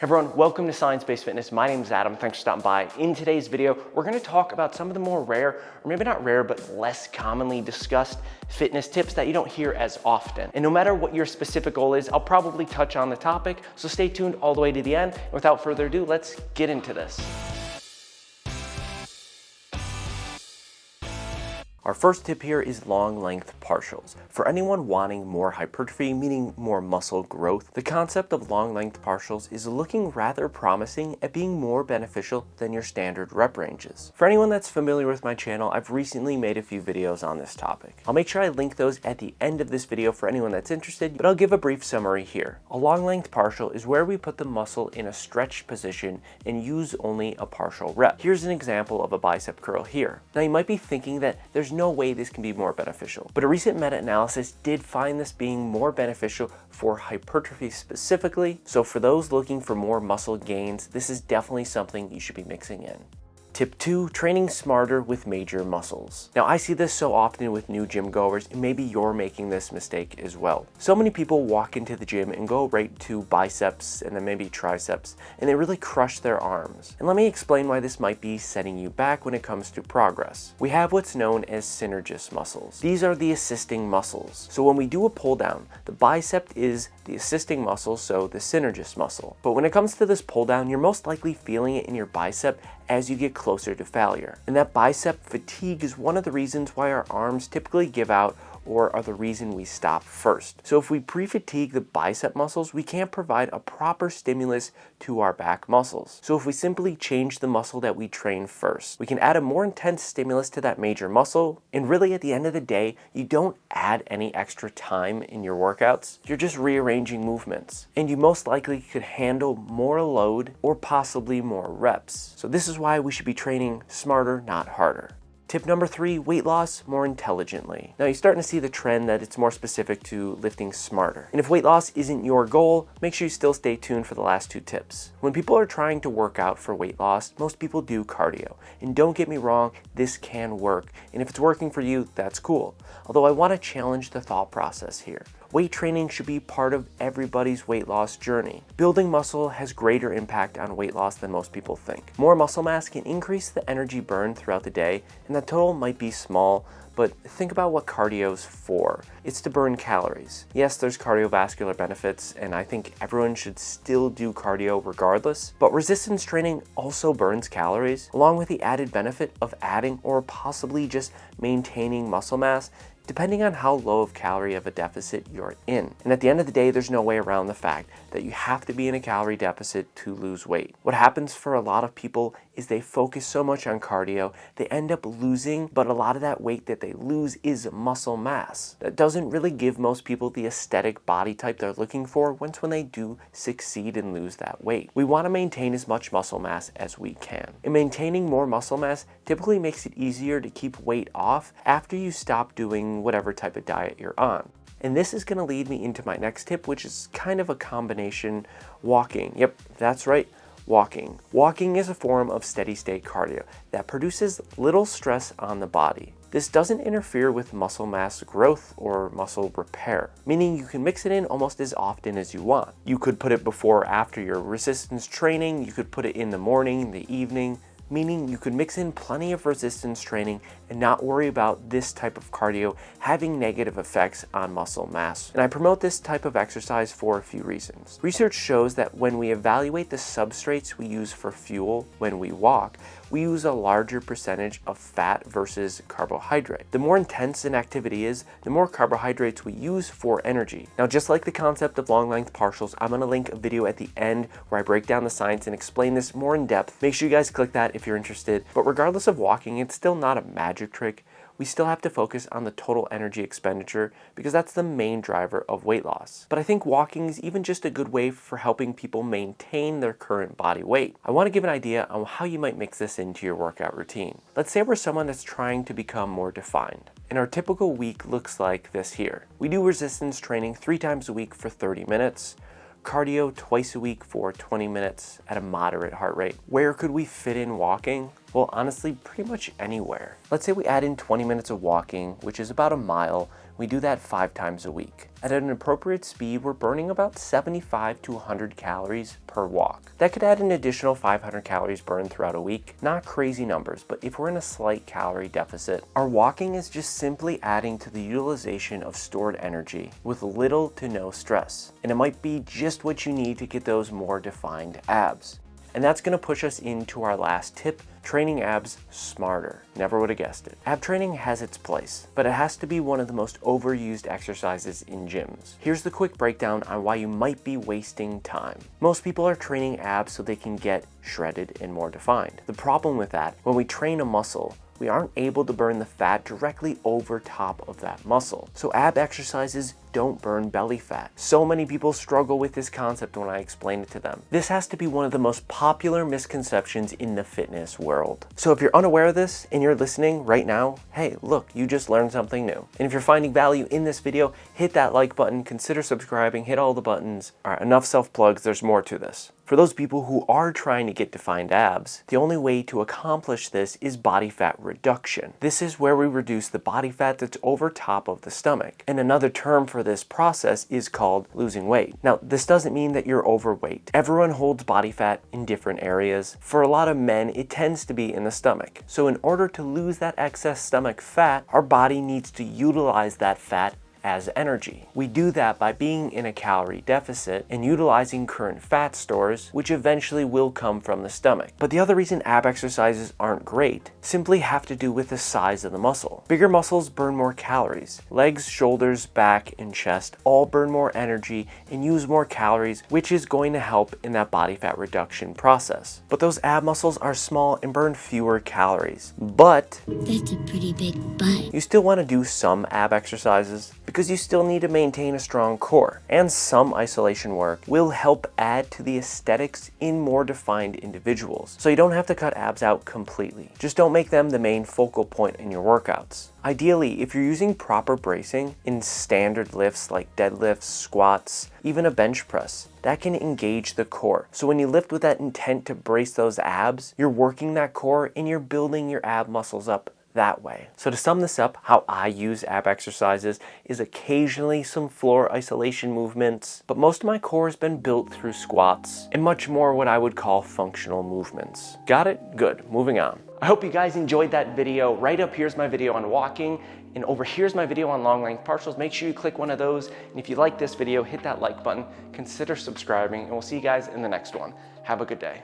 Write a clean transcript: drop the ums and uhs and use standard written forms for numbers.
Everyone, welcome to Science-Based Fitness. My name is Adam. Thanks for stopping by. In today's video, we're going to talk about some of the more rare, or maybe not rare, but less commonly discussed fitness tips that you don't hear as often. And no matter what your specific goal is, I'll probably touch on the topic, so stay tuned all the way to the end. And without further ado, let's get into this. Our first tip here is long length partials. For anyone wanting more hypertrophy, meaning more muscle growth, the concept of long length partials is looking rather promising at being more beneficial than your standard rep ranges. For anyone that's familiar with my channel, I've recently made a few videos on this topic. I'll make sure I link those at the end of this video for anyone that's interested, but I'll give a brief summary here. A long length partial is where we put the muscle in a stretched position and use only a partial rep. Here's an example of a bicep curl here. Now you might be thinking that there's no way this can be more beneficial, but a recent meta-analysis did find this being more beneficial for hypertrophy specifically. So for those looking for more muscle gains, this is definitely something you should be mixing in. Tip 2, training smarter with major muscles. Now I see this so often with new gym goers, and maybe you're making this mistake as well. So many people walk into the gym and go right to biceps and then maybe triceps, and they really crush their arms. And let me explain why this might be setting you back when it comes to progress. We have what's known as synergist muscles. These are the assisting muscles. So when we do a pull down, the bicep is the assisting muscle, so the synergist muscle. But when it comes to this pull down, you're most likely feeling it in your bicep as you get closer to failure. And that bicep fatigue is one of the reasons why our arms typically give out or are the reason we stop first. So if we pre-fatigue the bicep muscles, we can't provide a proper stimulus to our back muscles. So if we simply change the muscle that we train first, we can add a more intense stimulus to that major muscle, and really at the end of the day, you don't add any extra time in your workouts, you're just rearranging movements, and you most likely could handle more load or possibly more reps. So this is why we should be training smarter, not harder. Tip number 3, weight loss more intelligently. Now you're starting to see the trend that it's more specific to lifting smarter. And if weight loss isn't your goal, make sure you still stay tuned for the last 2 tips. When people are trying to work out for weight loss, most people do cardio. And don't get me wrong, this can work. And if it's working for you, that's cool. Although I want to challenge the thought process here. Weight training should be part of everybody's weight loss journey. Building muscle has greater impact on weight loss than most people think. More muscle mass can increase the energy burn throughout the day, and that total might be small, but think about what cardio's for. It's to burn calories. Yes, there's cardiovascular benefits, and I think everyone should still do cardio regardless, but resistance training also burns calories, along with the added benefit of adding or possibly just maintaining muscle mass, depending on how low of calorie of a deficit you're in. And at the end of the day, there's no way around the fact that you have to be in a calorie deficit to lose weight. What happens for a lot of people is they focus so much on cardio, they end up losing, but a lot of that weight that they lose is muscle mass. That doesn't really give most people the aesthetic body type they're looking for once when they do succeed and lose that weight. We want to maintain as much muscle mass as we can. And maintaining more muscle mass typically makes it easier to keep weight off after you stop doing whatever type of diet you're on. And this is going to lead me into my next tip, which is kind of a combination: walking. Yep, that's right, walking. Walking is a form of steady state cardio that produces little stress on the body. This doesn't interfere with muscle mass growth or muscle repair, meaning you can mix it in almost as often as you want. You could put it before or after your resistance training, you could put it in the morning, the evening, meaning you could mix in plenty of resistance training and not worry about this type of cardio having negative effects on muscle mass. And I promote this type of exercise for a few reasons. Research shows that when we evaluate the substrates we use for fuel when we walk, we use a larger percentage of fat versus carbohydrate. The more intense an activity is, the more carbohydrates we use for energy. Now, just like the concept of long length partials, I'm gonna link a video at the end where I break down the science and explain this more in depth. Make sure you guys click that if you're interested. But regardless of walking, it's still not a magic trick. We still have to focus on the total energy expenditure because that's the main driver of weight loss. But I think walking is even just a good way for helping people maintain their current body weight. I want to give an idea on how you might mix this into your workout routine. Let's say we're someone that's trying to become more defined. And our typical week looks like this here. We do resistance training 3 times a week for 30 minutes. Cardio twice a week for 20 minutes at a moderate heart rate. Where could we fit in walking? Well, honestly, pretty much anywhere. Let's say we add in 20 minutes of walking, which is about a mile, We do that 5 times a week. At an appropriate speed, we're burning about 75 to 100 calories per walk. That could add an additional 500 calories burned throughout a week. Not crazy numbers, but if we're in a slight calorie deficit, our walking is just simply adding to the utilization of stored energy with little to no stress. And it might be just what you need to get those more defined abs. And that's going to push us into our last tip, training abs smarter. Never would have guessed it. Ab training has its place, but it has to be one of the most overused exercises in gyms. Here's the quick breakdown on why you might be wasting time. Most people are training abs so they can get shredded and more defined. The problem with that, when we train a muscle, we aren't able to burn the fat directly over top of that muscle. So ab exercises don't burn belly fat. So many people struggle with this concept when I explain it to them. This has to be one of the most popular misconceptions in the fitness world. So if you're unaware of this and you're listening right now, hey, look, you just learned something new. And if you're finding value in this video, hit that like button, consider subscribing, hit all the buttons. All right, enough self-plugs, there's more to this. For those people who are trying to get defined abs, the only way to accomplish this is body fat reduction. This is where we reduce the body fat that's over top of the stomach. And another term for this process is called losing weight. Now, this doesn't mean that you're overweight. Everyone holds body fat in different areas. For a lot of men, it tends to be in the stomach. So in order to lose that excess stomach fat, our body needs to utilize that fat as energy. We do that by being in a calorie deficit and utilizing current fat stores, which eventually will come from the stomach. But the other reason ab exercises aren't great simply have to do with the size of the muscle. Bigger muscles burn more calories. Legs, shoulders, back, and chest all burn more energy and use more calories, which is going to help in that body fat reduction process. But those ab muscles are small and burn fewer calories. But that's a pretty big butt. You still want to do some ab exercises because you still need to maintain a strong core, and some isolation work will help add to the aesthetics in more defined individuals. So you don't have to cut abs out completely. Just don't make them the main focal point in your workouts. Ideally, if you're using proper bracing in standard lifts like deadlifts, squats, even a bench press, that can engage the core. So when you lift with that intent to brace those abs, you're working that core and you're building your ab muscles up that way. So to sum this up, how I use ab exercises is occasionally some floor isolation movements, but most of my core has been built through squats and much more what I would call functional movements. Got it? Good. Moving on. I hope you guys enjoyed that video. Right up here's my video on walking, and over here's my video on long length partials. Make sure you click one of those, and if you like this video, hit that like button, consider subscribing, and we'll see you guys in the next one. Have a good day.